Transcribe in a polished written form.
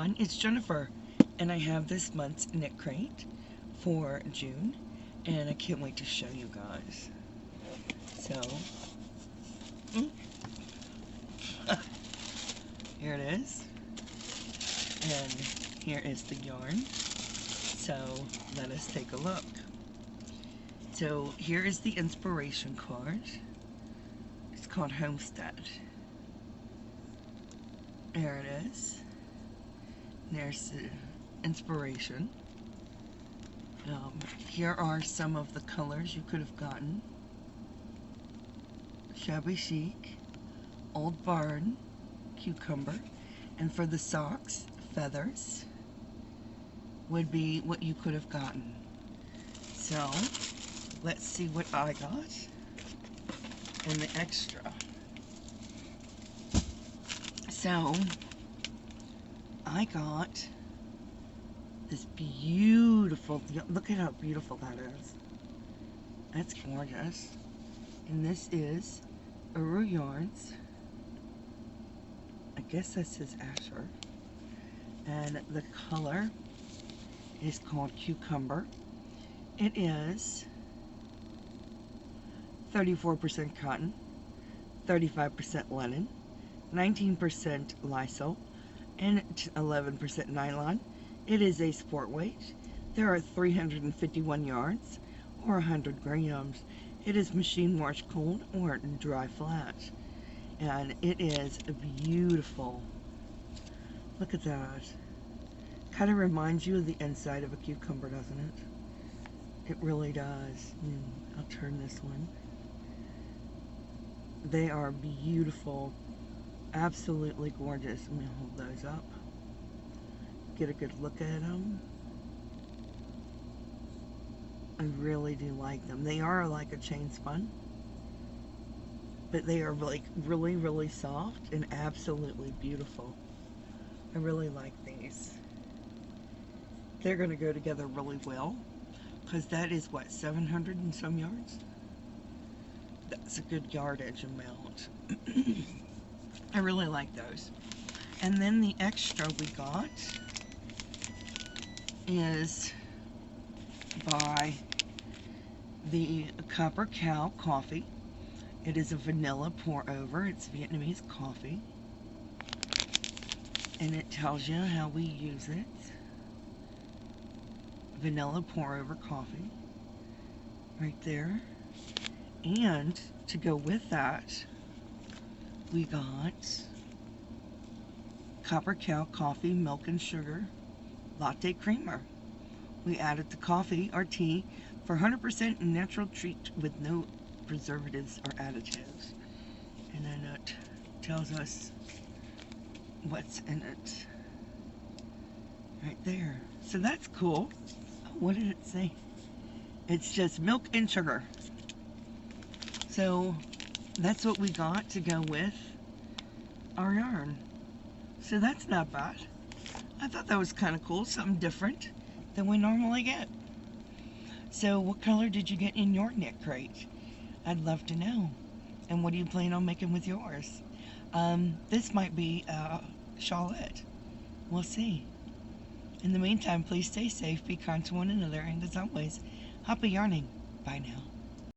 everyone, it's Jennifer, and I have this month's Knitcrate for June, and I can't wait to show you guys. So, here it is, and here is the yarn. So, let us take a look. So, here is the inspiration card. It's called Homestead. There it is. There's the inspiration. Here are some of the colors you could have gotten. Shabby Chic, Old Barn, Cucumber, and for the socks, Feathers would be what you could have gotten. So, let's see what I got in the extra. So, I got this beautiful, look at how beautiful that is. That's gorgeous. And this is Uru Yarns. I guess that says Asher. And the color is called Cucumber. It is 34% cotton, 35% linen, 19% Lysol, and 11% nylon. It is a sport weight. There are 351 yards, or 100 grams. It is machine wash cold or dry flat. And it is beautiful. Look at that. Kind of reminds you of the inside of a cucumber, doesn't it? It really does. I'll turn this one. They are beautiful. Absolutely gorgeous. Let me hold those up. Get a good look at them. I really do like them. They are like a chain spun, but they are like really, really soft and absolutely beautiful. I really like these. They're going to go together really well because that is what, 700 and some yards? That's a good yardage amount. I really like those. And then the extra we got is by the Copper Cow Coffee. It is a vanilla pour over. It's Vietnamese coffee. And it tells you how we use it. Vanilla pour over coffee. Right there. And to go with that, we got Copper Cow Coffee Milk and Sugar Latte Creamer. We added the coffee or tea for 100% natural treat with no preservatives or additives. And then it tells us what's in it. Right there. So that's cool. Oh, what did it say? It's just milk and sugar. So that's what we got to go with our yarn. So that's not bad. I thought that was kind of cool, something different than we normally get. So what color did you get in your Knitcrate? I'd love to know. And what do you plan on making with yours? This might be a shawlette. We'll see. In the meantime, please stay safe, be kind to one another, and as always, happy yarning. Bye now.